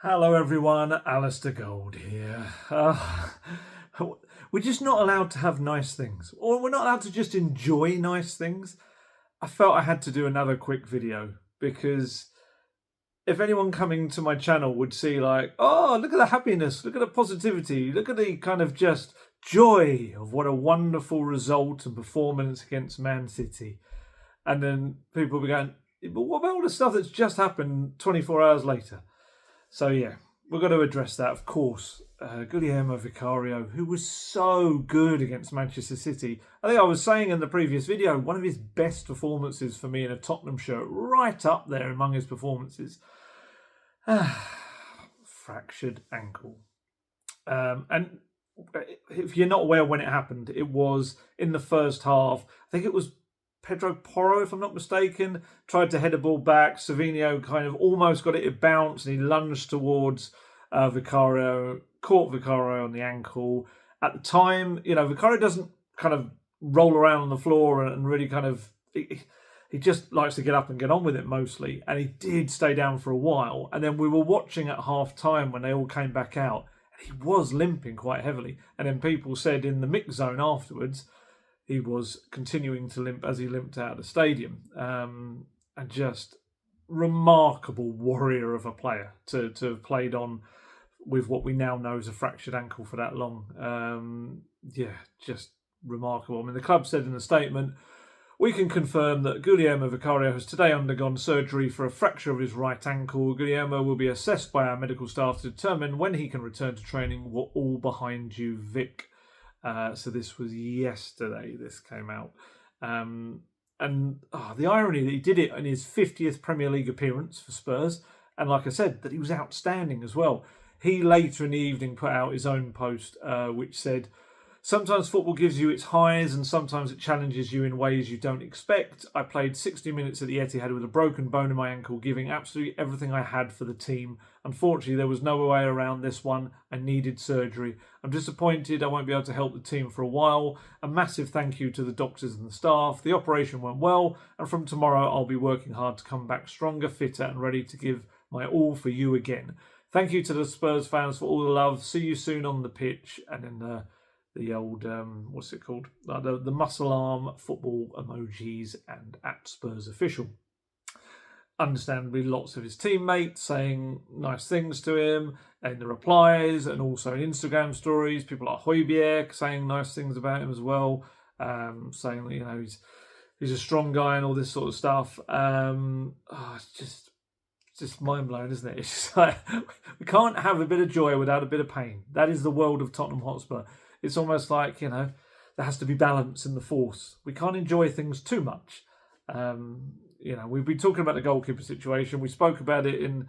Hello everyone, Alistair Gold here. We're just not allowed to have nice things, or we're not allowed to just enjoy nice things. I felt I had to do another quick video because if anyone coming to my channel would see like, oh, look at the happiness, look at the positivity, look at the kind of just joy of what a wonderful result and performance against Man City. And then people will be going, but what about all the stuff that's just happened 24 hours later? So yeah, we're going to address that, of course. Guglielmo Vicario, who was so good against Manchester City. I think I was saying in the previous video, one of his best performances for me in a Tottenham shirt, right up there among his performances. Fractured ankle. And if you're not aware when it happened, it was in the first half. I think it was Pedro Porro, if I'm not mistaken, tried to head a ball back. Savinho kind of almost got it to bounce and he lunged towards Vicario, caught Vicario on the ankle. At the time, Vicario doesn't kind of roll around on the floor and really kind of... He just likes to get up and get on with it mostly. And he did stay down for a while. And then we were watching at half time when they all came back out. And he was limping quite heavily. And then people said in the mix zone afterwards, he was continuing to limp as he limped out of the stadium. And just remarkable warrior of a player to have played on with what we now know is a fractured ankle for that long. Just remarkable. I mean, the club said in a statement, we can confirm that Guglielmo Vicario has today undergone surgery for a fracture of his right ankle. Guglielmo will be assessed by our medical staff to determine when he can return to training. We're all behind you, Vic. So this was yesterday, this came out. The irony that he did it in his 50th Premier League appearance for Spurs. And like I said, that he was outstanding as well. He later in the evening put out his own post, which said, sometimes football gives you its highs and sometimes it challenges you in ways you don't expect. I played 60 minutes at the Etihad with a broken bone in my ankle, giving absolutely everything I had for the team. Unfortunately, there was no way around this one. I needed surgery. I'm disappointed I won't be able to help the team for a while. A massive thank you to the doctors and the staff. The operation went well, and from tomorrow I'll be working hard to come back stronger, fitter and ready to give my all for you again. Thank you to the Spurs fans for all the love. See you soon on the pitch. And then the old, what's it called? The muscle arm football emojis and at Spurs official. Understandably, lots of his teammates saying nice things to him in the replies and also in Instagram stories. People like Højbjerg saying nice things about him as well, saying that, he's a strong guy and all this sort of stuff. It's just mind-blowing, isn't it? It's just like, we can't have a bit of joy without a bit of pain. That is the world of Tottenham Hotspur. It's almost like, there has to be balance in the force. We can't enjoy things too much. We've been talking about the goalkeeper situation. We spoke about it in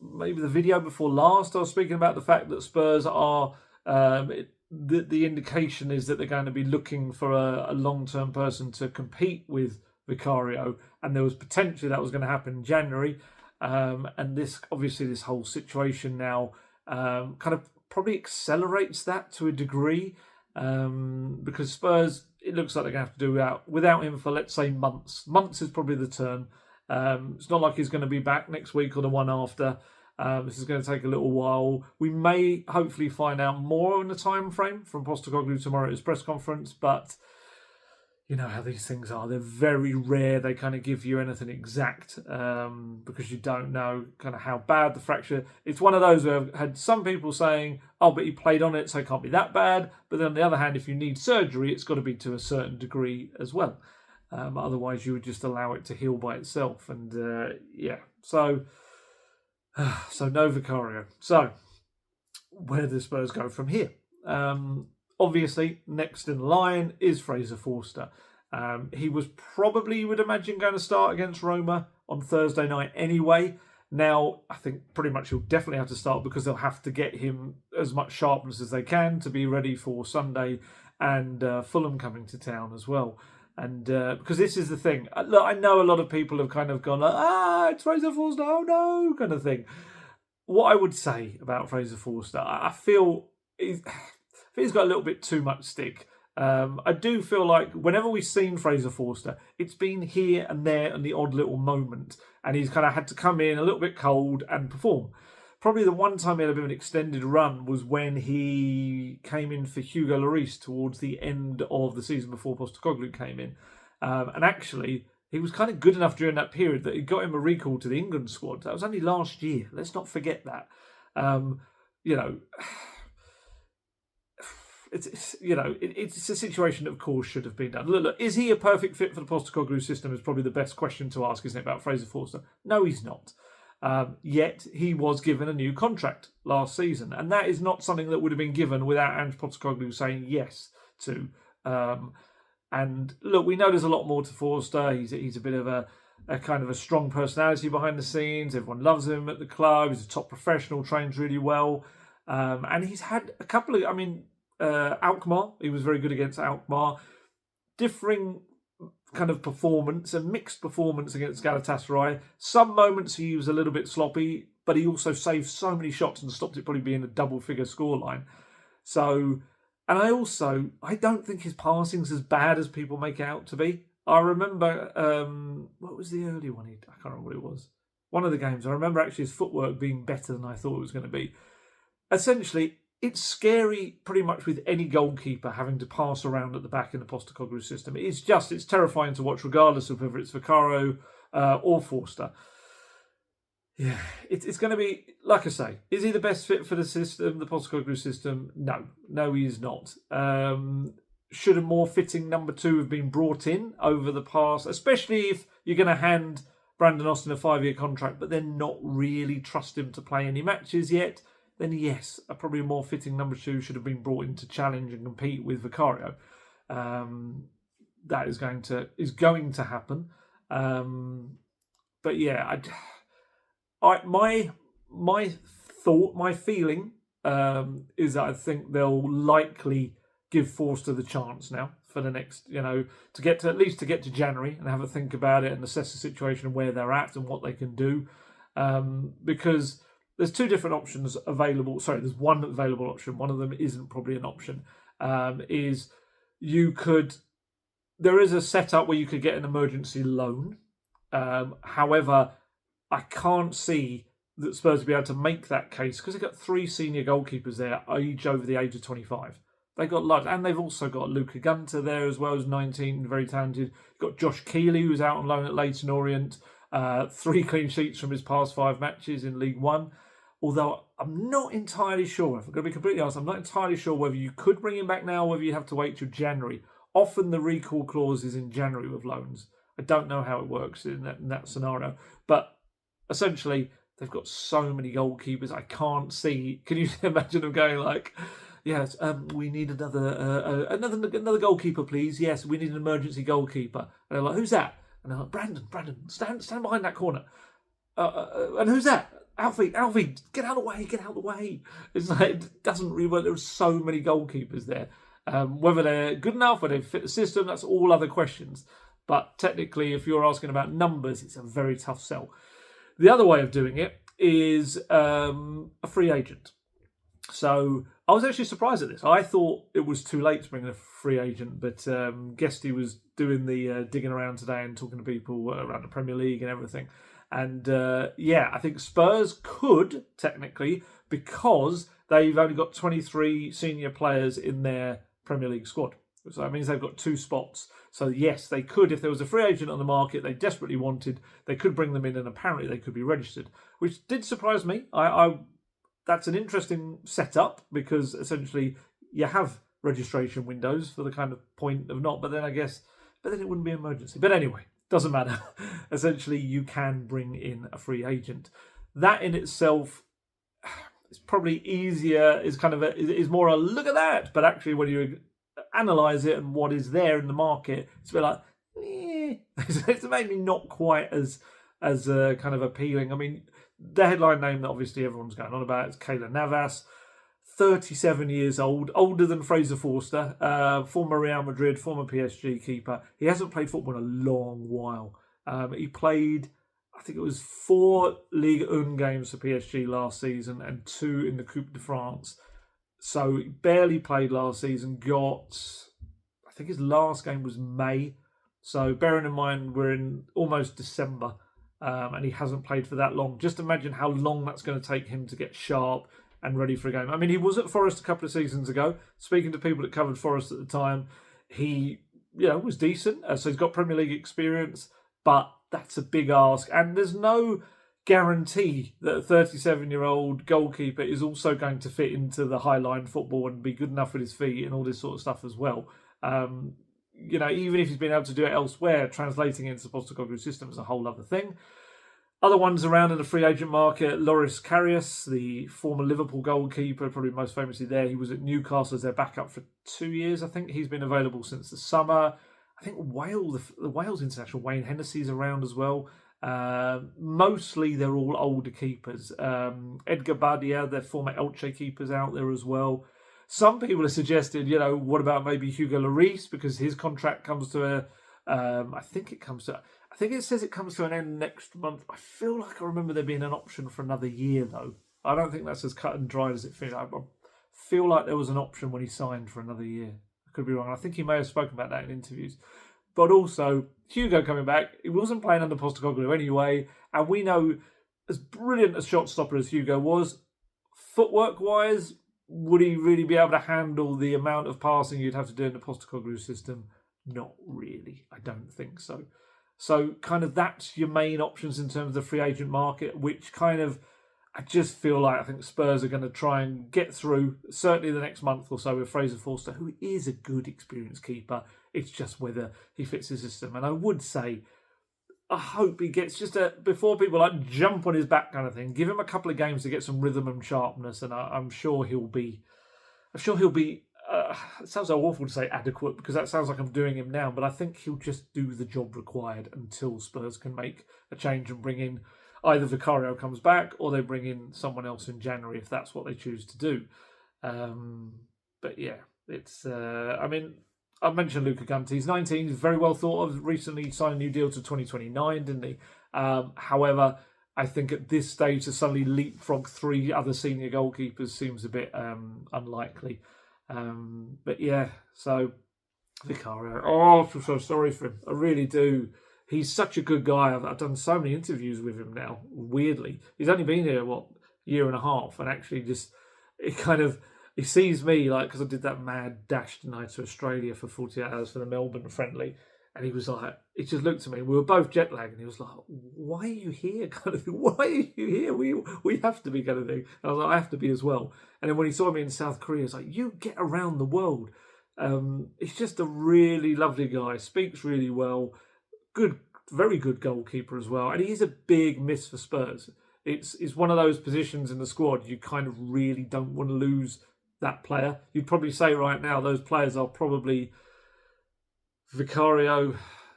maybe the video before last. I was speaking about the fact that Spurs are... the indication is that they're going to be looking for a long-term person to compete with Vicario, and there was potentially that was going to happen in January. And this whole situation now kind of probably accelerates that to a degree, because Spurs, it looks like they're going to have to do without him for, let's say, months. Months is probably the term. It's not like he's going to be back next week or the one after. This is going to take a little while. We may hopefully find out more on the time frame from Postecoglou tomorrow at his press conference, but you know how these things are. They're very rare. They kind of give you anything exact because you don't know kind of how bad the fracture. It's one of those where I've had some people saying, oh, but he played on it, so it can't be that bad. But then on the other hand, if you need surgery, it's got to be to a certain degree as well. Otherwise, you would just allow it to heal by itself. And so no Vicario. So where do the Spurs go from here? Obviously, next in line is Fraser Forster. He was probably, you would imagine, going to start against Roma on Thursday night anyway. Now, I think pretty much he'll definitely have to start because they'll have to get him as much sharpness as they can to be ready for Sunday and Fulham coming to town as well. And because this is the thing. Look, I know a lot of people have kind of gone, like, it's Fraser Forster, oh no, kind of thing. What I would say about Fraser Forster, I feel he's got a little bit too much stick. I do feel like whenever we've seen Fraser Forster, it's been here and there and the odd little moment, and he's kind of had to come in a little bit cold and perform. Probably the one time he had a bit of an extended run was when he came in for Hugo Lloris towards the end of the season before Postecoglou came in. And actually, he was kind of good enough during that period that it got him a recall to the England squad. That was only last year. Let's not forget that. You know, it's a situation that, of course, should have been done. Look, is he a perfect fit for the Postecoglou system? Is probably the best question to ask, isn't it, about Fraser Forster? No, he's not. Yet he was given a new contract last season, and that is not something that would have been given without Ange Postecoglou saying yes to. And look, we know there's a lot more to Forster. He's a bit of a kind of a strong personality behind the scenes. Everyone loves him at the club. He's a top professional, trains really well, and he's had a couple of. Alkmaar. He was very good against Alkmaar. Differing kind of performance, a mixed performance against Galatasaray. Some moments he was a little bit sloppy, but he also saved so many shots and stopped it probably being a double-figure scoreline. So, and I don't think his passing's as bad as people make it out to be. I remember, what was the early one? I can't remember what it was. One of the games, I remember actually his footwork being better than I thought it was going to be. Essentially, it's scary pretty much with any goalkeeper having to pass around at the back in the Postecoglou system. It's terrifying to watch regardless of whether it's Vicario or Forster. Yeah, it's going to be, like I say, is he the best fit for the system, the Postecoglou system? No, he is not. Should a more fitting number 2 have been brought in over the past, especially if you're going to hand Brandon Austin a 5-year contract, but then not really trust him to play any matches yet? Then yes, probably a more fitting number 2 should have been brought in to challenge and compete with Vicario. That is going to happen. But yeah, my feeling is that I think they'll likely give Forster the chance now for the next, to get to January and have a think about it and assess the situation and where they're at and what they can do, because there's 2 different options available. Sorry, there's one available option. One of them isn't probably an option. There is a setup where you could get an emergency loan. However, I can't see that Spurs will be able to make that case because they've got 3 senior goalkeepers there, each over the age of 25. They've got loads, and they've also got Luca Gunter there as well, as 19, very talented. You've got Josh Keeley, who's out on loan at Leyton Orient. 3 clean sheets from his past 5 matches in League One. Although I'm not entirely sure, if I'm going to be completely honest, I'm not entirely sure whether you could bring him back now or whether you have to wait till January. Often the recall clause is in January with loans. I don't know how it works in that scenario. But essentially, they've got so many goalkeepers, I can't see. Can you imagine them going like, yes, we need another goalkeeper, please. Yes, we need an emergency goalkeeper. And they're like, who's that? And they're like, Brandon, stand behind that corner. And who's that? Alfie, get out of the way. It's like, it doesn't really work. There's so many goalkeepers there. Whether they're good enough, whether they fit the system, that's all other questions. But technically, if you're asking about numbers, it's a very tough sell. The other way of doing it is a free agent. So I was actually surprised at this. I thought it was too late to bring in a free agent, but Guesty was doing the digging around today and talking to people around the Premier League and everything. And I think Spurs could, technically, because they've only got 23 senior players in their Premier League squad. So that means they've got 2 spots. So yes, they could, if there was a free agent on the market they desperately wanted, they could bring them in and apparently they could be registered, which did surprise me. That's an interesting setup because essentially you have registration windows for the kind of point of not, but then it wouldn't be an emergency. But anyway, doesn't matter. Essentially, you can bring in a free agent. That in itself is probably easier, is more a look at that. But actually, when you analyse it and what is there in the market, it's a bit like, it's maybe not quite as kind of appealing. I mean, the headline name that obviously everyone's going on about is Keylor Navas, 37 years old, older than Fraser Forster, former Real Madrid, former PSG keeper. He hasn't played football in a long while. He played, I think it was 4 Ligue 1 games for PSG last season and 2 in the Coupe de France. So he barely played last season, got think his last game was May. So bearing in mind we're in almost December, and he hasn't played for that long. Just imagine how long that's going to take him to get sharp and ready for a game. I mean, he was at Forest a couple of seasons ago. Speaking to people that covered Forest at the time, he was decent. So he's got Premier League experience, but that's a big ask. And there's no guarantee that a 37-year-old goalkeeper is also going to fit into the high-line football and be good enough with his feet and all this sort of stuff as well. Even if he's been able to do it elsewhere, translating into the Postecoglou system is a whole other thing. Other ones around in the free agent market, Loris Karius, the former Liverpool goalkeeper, probably most famously there. He was at Newcastle as their backup for 2 years, I think. He's been available since the summer. I think the Wales international, Wayne Hennessey's around as well. Mostly they're all older keepers. Edgar Badia, their former Elche keeper's out there as well. Some people have suggested, what about maybe Hugo Lloris, because his contract comes to I think it says it comes to an end next month. I feel like I remember there being an option for another year, though. I don't think that's as cut and dried as it feels. I feel like there was an option when he signed for another year. I could be wrong. I think he may have spoken about that in interviews. But also, Hugo coming back, he wasn't playing under Postecoglou anyway, and we know, as brilliant a shot stopper as Hugo was, footwork-wise, would he really be able to handle the amount of passing you'd have to do in the Postecoglou system? Not really. I don't think so. So kind of that's your main options in terms of the free agent market, which kind of, I just feel like I think Spurs are going to try and get through, certainly the next month or so, with Fraser Forster, who is a good experienced keeper. It's just whether he fits the system. And I would say, I hope he gets before people jump on his back kind of thing, give him a couple of games to get some rhythm and sharpness, and I'm sure he'll be it sounds so awful to say adequate, because that sounds like I'm doing him now, but I think he'll just do the job required until Spurs can make a change and bring in either Vicario comes back or they bring in someone else in January if that's what they choose to do. But yeah, it's I mentioned Luca Gunti. He's 19. He's very well thought of. Recently signed a new deal to 2029, didn't he? However, I think at this stage to suddenly leapfrog 3 other senior goalkeepers seems a bit unlikely. But yeah, so Vicario. Oh, I feel so sorry for him. I really do. He's such a good guy. I've done so many interviews with him now. Weirdly, he's only been here year and a half, and actually he sees me because I did that mad dash tonight to Australia for 48 hours for the Melbourne friendly, and he was like, he just looked at me. We were both jet lagged, and he was like, "Why are you here?" Kind of thing. Why are you here? We have to be kind of thing. And I was like, I have to be as well. And then when he saw me in South Korea, he was like, "You get around the world." He's just a really lovely guy. Speaks really well. Good, very good goalkeeper as well. And he's a big miss for Spurs. It's one of those positions in the squad you kind of really don't want to lose that player. You'd probably say right now those players are probably Vicario,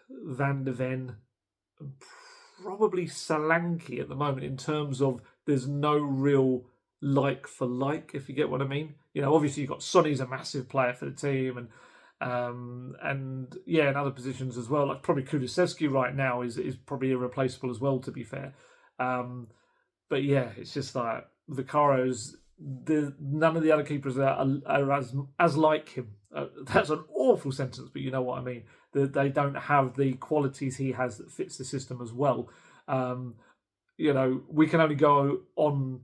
Van de Ven, and probably Solanke at the moment, in terms of there's no real like for like, if you get what I mean. Obviously you've got Sonny's a massive player for the team, and in other positions as well. Like probably Kulusevski right now is probably irreplaceable as well, to be fair. But yeah, it's just like Vicario's. None of the other keepers are as like him. That's an awful sentence, but you know what I mean. They don't have the qualities he has that fits the system as well. We can only go on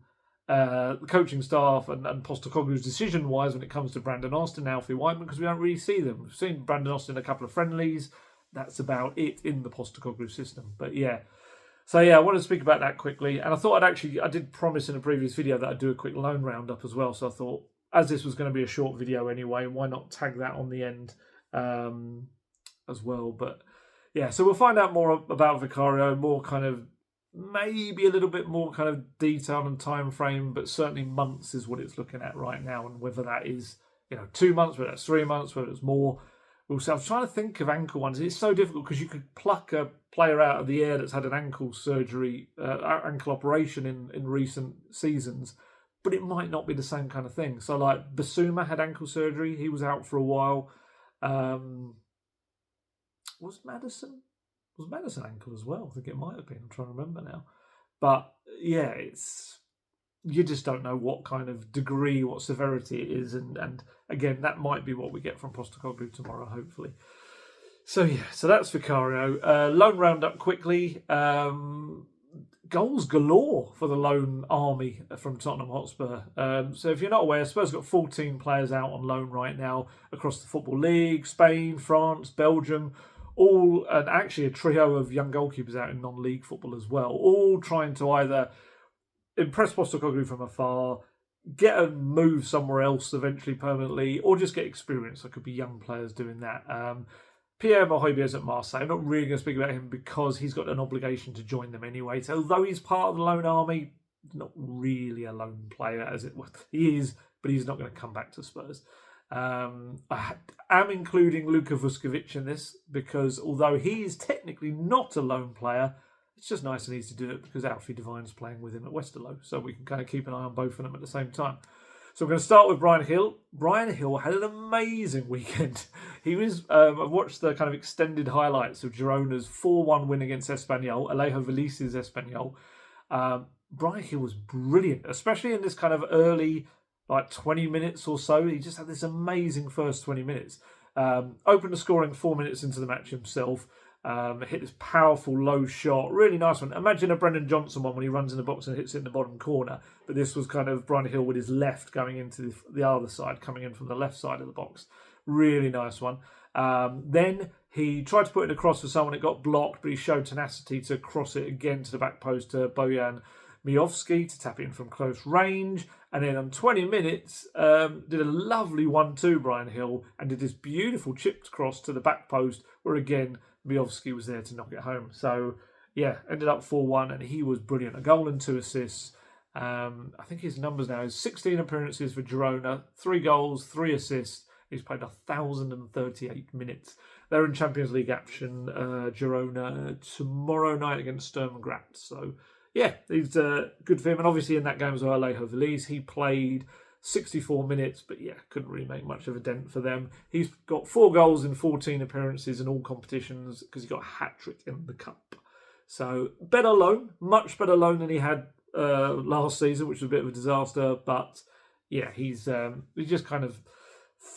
the coaching staff and Postecoglou's decision-wise when it comes to Brandon Austin and Alfie Whiteman, because we don't really see them. We've seen Brandon Austin in a couple of friendlies. That's about it in the Postecoglou system. But yeah. So yeah, I want to speak about that quickly. And I thought I did promise in a previous video that I'd do a quick loan roundup as well. So I thought, as this was going to be a short video anyway, why not tag that on the end as well. But yeah, so we'll find out more about Vicario, more kind of, maybe a little bit more kind of detail and time frame, but certainly months is what it's looking at right now. And whether that is, 2 months, whether it's 3 months, whether it's more. Also, I was trying to think of ankle ones. It's so difficult because you could pluck a player out of the air that's had an ankle surgery, ankle operation in recent seasons, but it might not be the same kind of thing. So, like Basuma had ankle surgery; he was out for a while. Was Madison ankle as well? I think it might have been. I'm trying to remember now. But yeah, it's you just don't know what kind of degree, what severity it is. And again, that might be what we get from Postecoglou tomorrow, hopefully. So that's Vicario. Loan roundup quickly. Goals galore for the loan army from Tottenham Hotspur. So if you're not aware, Spurs got 14 players out on loan right now across the Football League, Spain, France, Belgium, all, and actually a trio of young goalkeepers out in non-league football as well, all trying to either impress Postecoglou from afar, get a move somewhere else eventually permanently, or just get experience. There could be young players doing that. Pierre Mohoibier at Marseille. I'm not really going to speak about him because he's got an obligation to join them anyway. So although he's part of the loan army, not really a loan player as it was. He is, but he's not going to come back to Spurs. I am including Luka Vuskovic in this because although he is technically not a loan player, it's just nice and easy to do it because Alfie Devine's playing with him at Westerlo, so we can kind of keep an eye on both of them at the same time. So we're going to start with Brian Hill. Brian Hill had an amazing weekend. He was, I've watched the kind of extended highlights of Girona's 4-1 win against Espanyol, Alejo Velice's Espanyol. Brian Hill was brilliant, especially in this kind of early, 20 minutes or so. He just had this amazing first 20 minutes. Opened the scoring 4 minutes into the match himself. Hit this powerful low shot, really nice one. Imagine a Brendan Johnson one when he runs in the box and hits it in the bottom corner. But this was kind of Brian Hill with his left going into the other side, coming in from the left side of the box. Really nice one. Then he tried to put it across for someone. It got blocked, but he showed tenacity to cross it again to the back post to Bojan Miovski to tap it in from close range. And then on 20 minutes, did a lovely 1-2, Brian Hill, and did this beautiful chipped cross to the back post where again, Miovski was there to knock it home. So, ended up 4-1, and he was brilliant. A goal and 2 assists. I think his numbers now is 16 appearances for Girona, 3 goals, 3 assists. He's played 1,038 minutes. They're in Champions League action, Girona, tomorrow night against Sturm Graz. So, he's good for him. And obviously in that game as well, Alejo Velice, he played 64 minutes, but couldn't really make much of a dent for them. He's got 4 goals in 14 appearances in all competitions because he got a hat-trick in the Cup. So, better loan, much better loan than he had last season, which was a bit of a disaster. But, he's just kind of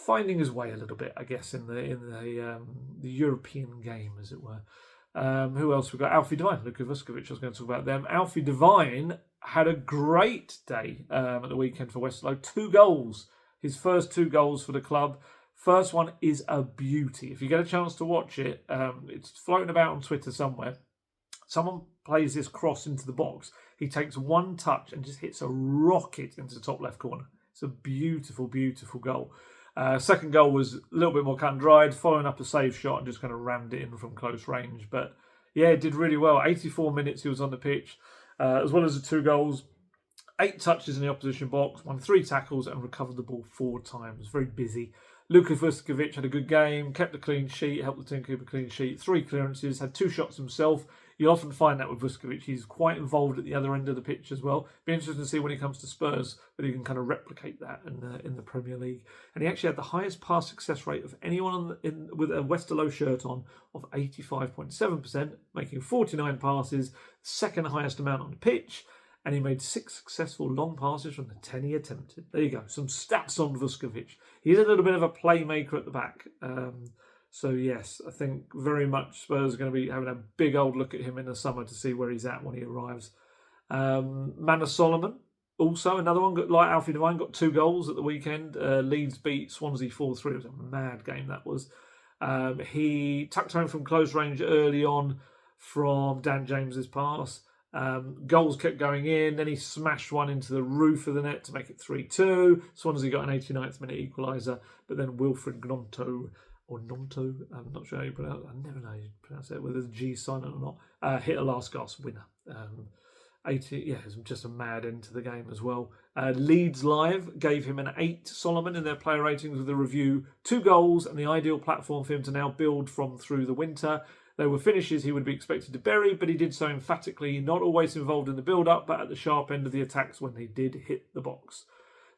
finding his way a little bit, I guess, in the European game, as it were. Who else? We've got Alfie Devine, Luka Vuskovic. I was going to talk about them. Alfie Devine had a great day at the weekend for Westerlo. 2 goals. His first 2 goals for the club. First one is a beauty. If you get a chance to watch it, it's floating about on Twitter somewhere. Someone plays this cross into the box. He takes one touch and just hits a rocket into the top left corner. It's a beautiful, beautiful goal. Second goal was a little bit more cut and dried, following up a save shot and just kind of rammed it in from close range. But it did really well. 84 minutes he was on the pitch, as well as the 2 goals, 8 touches in the opposition box, won 3 tackles and recovered the ball 4 times. Very busy. Luka Vuskovic had a good game, kept a clean sheet, helped the team keep a clean sheet, 3 clearances, had 2 shots himself. You often find that with Vuskovic. He's quite involved at the other end of the pitch as well. Be interesting to see when he comes to Spurs whether he can kind of replicate that in the Premier League. And he actually had the highest pass success rate of anyone with a Westerlo shirt on of 85.7%, making 49 passes, second highest amount on the pitch. And he made 6 successful long passes from the 10 he attempted. There you go. Some stats on Vuskovic. He's a little bit of a playmaker at the back. So yes, I think very much Spurs are going to be having a big old look at him in the summer to see where he's at when he arrives. Manor Solomon, also another one, like Alfie Devine, got 2 goals at the weekend. Leeds beat Swansea 4-3. It was a mad game, that was. He tucked home from close range early on from Dan James's pass. Goals kept going in, then he smashed one into the roof of the net to make it 3-2. Swansea got an 89th minute equaliser, but then Wilfred Gnonto, I'm not sure how you pronounce it. I never know how you pronounce it, whether it's a G silent or not. Hit a last gasp winner. It was just a mad end to the game as well. Leeds Live gave him an 8, Solomon, in their player ratings with a review. 2 goals and the ideal platform for him to now build from through the winter. They were finishes he would be expected to bury, but he did so emphatically, not always involved in the build-up, but at the sharp end of the attacks when they did hit the box.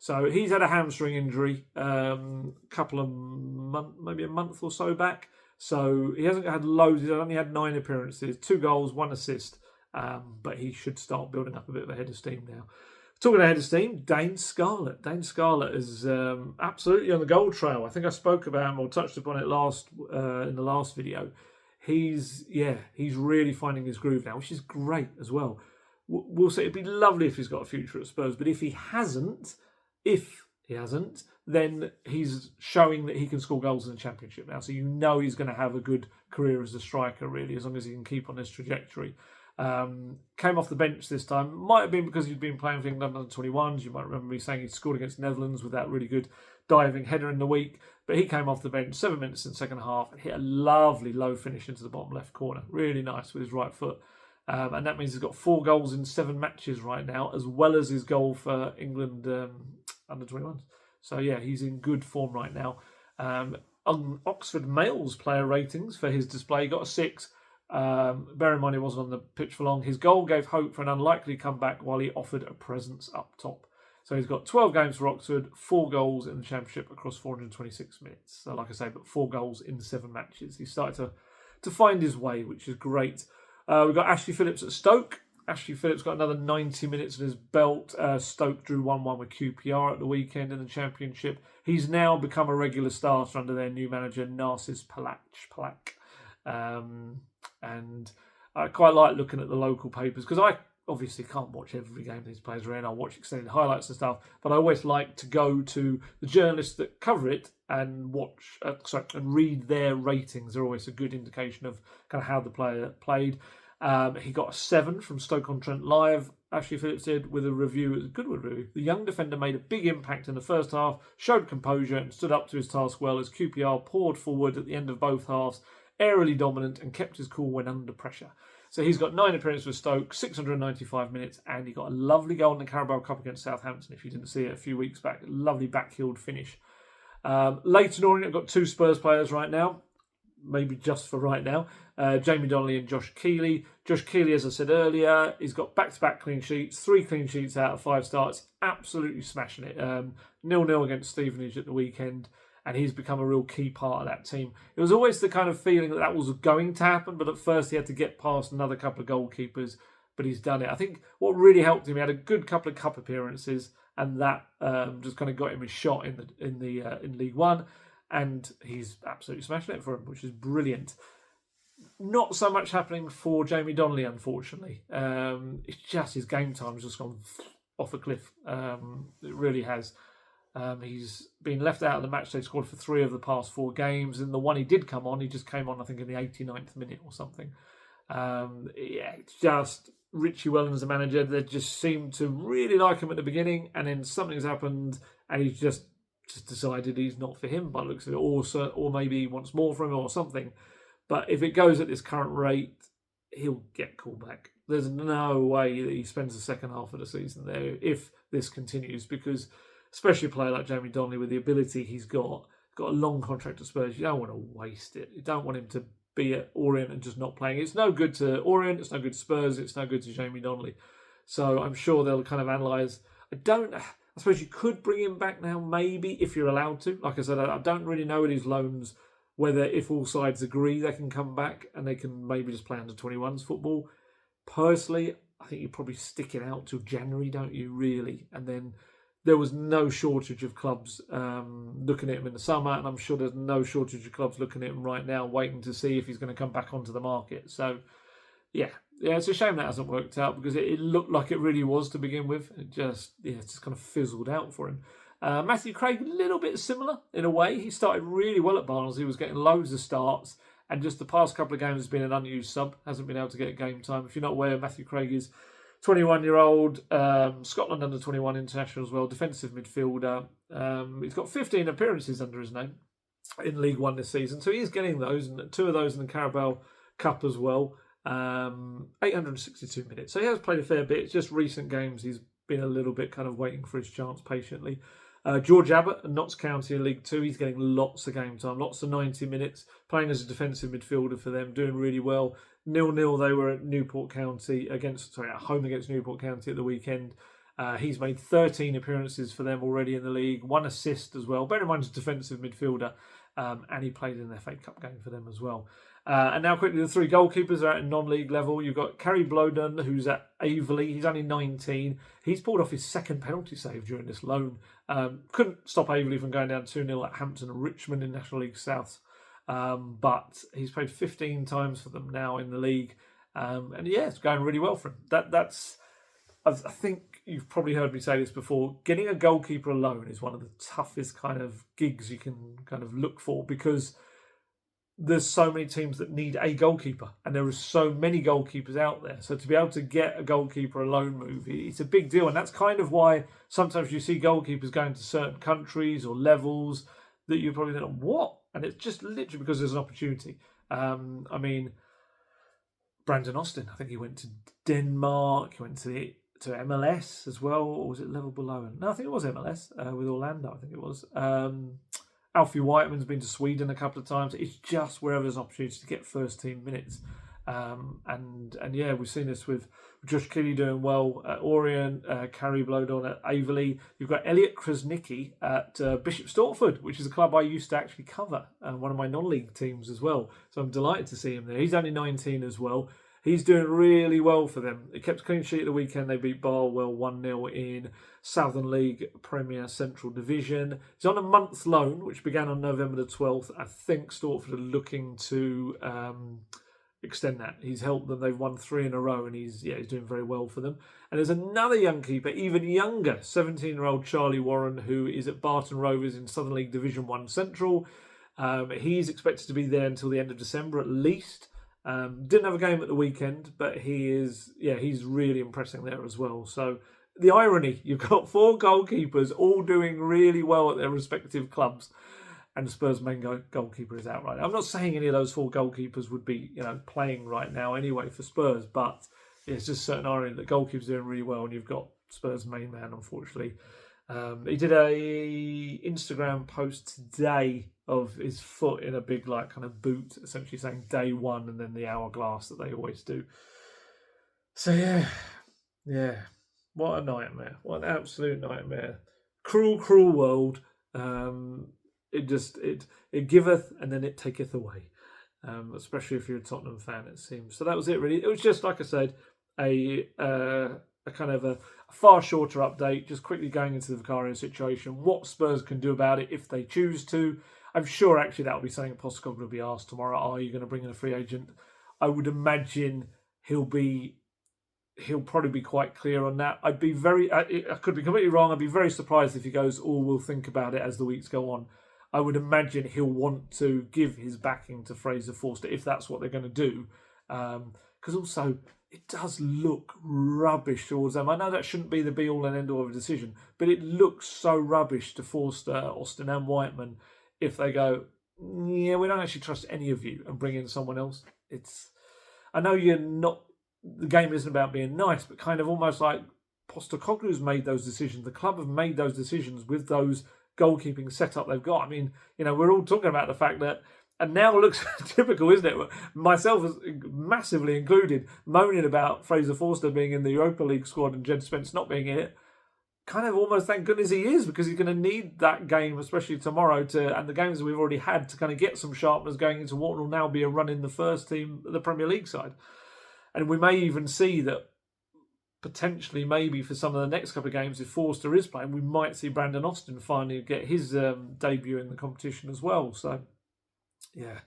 So he's had a hamstring injury couple of months, maybe a month or so back. So he hasn't had loads. He's only had 9 appearances, 2 goals, 1 assist. But he should start building up a bit of a head of steam now. Talking ahead of steam, Dane Scarlett. Dane Scarlett is absolutely on the goal trail. I think I spoke about him or touched upon it in the last video. He's really finding his groove now, which is great as well. We'll say it'd be lovely if he's got a future at Spurs, but if he hasn't, then he's showing that he can score goals in the Championship now. So he's going to have a good career as a striker, really, as long as he can keep on this trajectory. Came off the bench this time. Might have been because he'd been playing for England under 21s. You might remember me saying he scored against Netherlands with that really good diving header in the week. But he came off the bench 7 minutes in the second half and hit a lovely low finish into the bottom left corner. Really nice with his right foot. And that means he's got 4 goals in 7 matches right now, as well as his goal for England under 21s. So yeah, he's in good form right now. On Oxford Mail's player ratings for his display, he got a 6. Bear in mind he wasn't on the pitch for long. His goal gave hope for an unlikely comeback while he offered a presence up top. So he's got 12 games for Oxford, 4 goals in the Championship across 426 minutes. So like I say, but 4 goals in 7 matches. He's started to find his way, which is great. We've got Ashley Phillips at Stoke. Ashley Phillips got another 90 minutes in his belt. Stoke drew 1-1 with QPR at the weekend in the Championship. He's now become a regular starter under their new manager, Narcis Palak. And I quite like looking at the local papers because I obviously can't watch every game these players are in. I'll watch extended highlights and stuff, but I always like to go to the journalists that cover it and and read their ratings. They're always a good indication of kind of how the player played. He got a 7 from Stoke-on-Trent Live. Ashley Phillips did with a review. It was a good review. The young defender made a big impact in the first half, showed composure and stood up to his task well as QPR poured forward at the end of both halves, airily dominant and kept his cool when under pressure. So he's got 9 appearances with Stoke, 695 minutes, and he got a lovely goal in the Carabao Cup against Southampton, if you didn't see it a few weeks back. Lovely back-heeled finish. Leighton Orient have got 2 Spurs players right now, maybe just for right now. Jamie Donnelly and Josh Keeley. Josh Keeley, as I said earlier, he's got back-to-back clean sheets, 3 clean sheets out of 5 starts, absolutely smashing it. 0-0 against Stevenage at the weekend. And he's become a real key part of that team. It was always the kind of feeling that was going to happen, but at first he had to get past another couple of goalkeepers, but he's done it. I think what really helped him, he had a good couple of cup appearances, and that just kind of got him a shot in League One, and he's absolutely smashing it for him, which is brilliant. Not so much happening for Jamie Donnelly, unfortunately. It's just his game time's just gone off a cliff. It really has. He's been left out of the matchday squad for 3 of the past 4 games, and the one he did come on, he just came on, I think, in the 89th minute or something. It's just Richie Wellens as a manager. They just seemed to really like him at the beginning, and then something's happened, and he's just decided he's not for him by the looks of it, or maybe he wants more from him or something. But if it goes at this current rate, he'll get called back. There's no way that he spends the second half of the season there if this continues, because especially a player like Jamie Donnelly with the ability he's got a long contract at Spurs. You don't want to waste it. You don't want him to be at Orient and just not playing. It's no good to Orient, it's no good to Spurs, it's no good to Jamie Donnelly. So I'm sure they'll kind of analyse. I suppose you could bring him back now, maybe, if you're allowed to. Like I said, I don't really know with his loans whether if all sides agree they can come back and they can maybe just play under 21s football. Personally, I think you probably stick it out till January, don't you, really? And then there was no shortage of clubs looking at him in the summer, and I'm sure there's no shortage of clubs looking at him right now, waiting to see if he's going to come back onto the market. So, yeah, it's a shame that hasn't worked out because it looked like it really was to begin with. It's just kind of fizzled out for him. Matthew Craig, a little bit similar in a way. He started really well at Barnsley. He was getting loads of starts, and just the past couple of games has been an unused sub. Hasn't been able to get game time. If you're not aware, Matthew Craig is 21-year-old, Scotland under 21 international as well, defensive midfielder. He's got 15 appearances under his name in League One this season, so he's getting those, and 2 of those in the Carabao Cup as well. 862 minutes, so he has played a fair bit. It's just recent games he's been a little bit kind of waiting for his chance patiently. George Abbott and Notts County in League 2, he's getting lots of game time, lots of 90 minutes, playing as a defensive midfielder for them, doing really well. 0-0 they were at Newport County at home against Newport County at the weekend. He's made 13 appearances for them already in the league, 1 assist as well. Bear in mind he's a defensive midfielder, and he played in the FA Cup game for them as well. And now quickly, the 3 goalkeepers are at non-league level. You've got Kerry Blowden, who's at Averley. He's only 19. He's pulled off his second penalty save during this loan. Couldn't stop Averley from going down 2-0 at Hampton and Richmond in National League South. But he's played 15 times for them now in the league. And yeah, it's going really well for him. I think you've probably heard me say this before. Getting a goalkeeper alone is one of the toughest kind of gigs you can kind of look for, because there's so many teams that need a goalkeeper, and there are so many goalkeepers out there. So to be able to get a goalkeeper alone move, it's a big deal. And that's kind of why sometimes you see goalkeepers going to certain countries or levels that you probably think, what? And it's just literally because there's an opportunity. I mean, Brandon Austin, I think he went to Denmark, he went to MLS as well, or was it level below? No, I think it was MLS with Orlando, I think it was. Alfie Whiteman's been to Sweden a couple of times. It's just wherever there's an opportunity to get first team minutes. And yeah, we've seen this with Josh Kelly doing well at Orient, Carrie Blowdon at Averley. You've got Elliot Krasnicki at Bishop Stortford, which is a club I used to actually cover, one of my non-league teams as well. So I'm delighted to see him there. He's only 19 as well. He's doing really well for them. He kept a clean sheet at the weekend. They beat Barwell 1-0 in Southern League Premier Central Division. He's on a month's loan, which began on November the 12th. I think Stortford are looking to extend that. He's helped them. They've won 3 in a row, and he's doing very well for them. And there's another young keeper, even younger, 17-year-old Charlie Warren, who is at Barton Rovers in Southern League Division 1 Central. He's expected to be there until the end of December at least. Didn't have a game at the weekend, but he's really impressing there as well. So the irony, you've got 4 goalkeepers all doing really well at their respective clubs, and the Spurs' main goalkeeper is out right now. I'm not saying any of those 4 goalkeepers would be playing right now anyway for Spurs, but it's just certain irony that goalkeepers are doing really well, and you've got Spurs' main man, unfortunately. He did a Instagram post today of his foot in a big kind of boot, essentially saying day 1 and then the hourglass that they always do. So yeah, what a nightmare! What an absolute nightmare! Cruel, cruel world. It giveth and then it taketh away. Especially if you're a Tottenham fan, it seems. So that was it, really. It was just, like I said, a kind of a far shorter update, just quickly going into the Vicario situation, what Spurs can do about it if they choose to. I'm sure actually that will be something Postecoglou will be asked tomorrow. Are you going to bring in a free agent? I would imagine he'll probably be quite clear on that. I could be completely wrong. I'd be very surprised if he goes, we'll think about it as the weeks go on. I would imagine he'll want to give his backing to Fraser Forster if that's what they're going to do. Because also, it does look rubbish towards them. I know that shouldn't be the be-all and end-all of a decision, but it looks so rubbish to Forster, Austin and Whiteman if they go, yeah, we don't actually trust any of you and bring in someone else. I know the game isn't about being nice, but kind of almost like Postecoglou's made those decisions. The club have made those decisions with those goalkeeping setup they've got. I mean, we're all talking about the fact that, and now it looks typical, isn't it? Myself is massively included, moaning about Fraser Forster being in the Europa League squad and Jed Spence not being in it. Kind of almost thank goodness he is, because he's going to need that game, especially tomorrow, and the games that we've already had, to kind of get some sharpness going into what will now be a run in the first team, the Premier League side. And we may even see that potentially, maybe for some of the next couple of games, if Forster is playing, we might see Brandon Austin finally get his debut in the competition as well. So, yeah.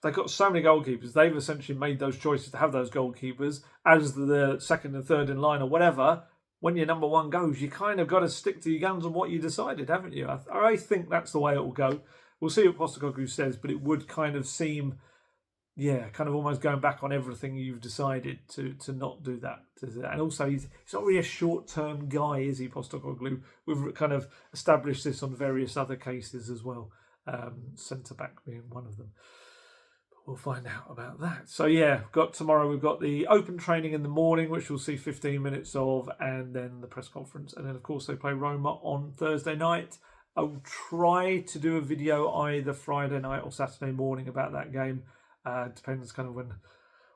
They've got so many goalkeepers. They've essentially made those choices to have those goalkeepers as the second and third in line or whatever. When your number 1 goes, you kind of got to stick to your guns on what you decided, haven't you? I think that's the way it will go. We'll see what Postecoglou says, but it would kind of seem, kind of almost going back on everything you've decided to not do that. And also, he's not really a short-term guy, is he, Postecoglou? We've kind of established this on various other cases as well, centre-back being one of them. We'll find out about that. So tomorrow we've got the open training in the morning, which we'll see 15 minutes of, and then the press conference. And then, of course, they play Roma on Thursday night. I'll try to do a video either Friday night or Saturday morning about that game. Depends kind of when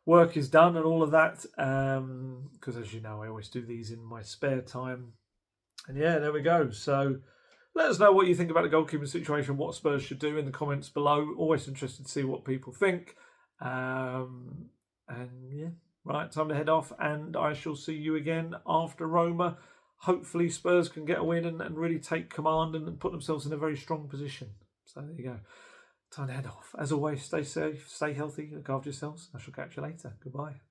work is done and all of that. Because, as you know, I always do these in my spare time. And there we go. So, Let us know what you think about the goalkeeping situation, what Spurs should do in the comments below. Always interested to see what people think. And yeah, right, time to head off. And I shall see you again after Roma. Hopefully Spurs can get a win and really take command and put themselves in a very strong position. So there you go. Time to head off. As always, stay safe, stay healthy, look after yourselves. I shall catch you later. Goodbye.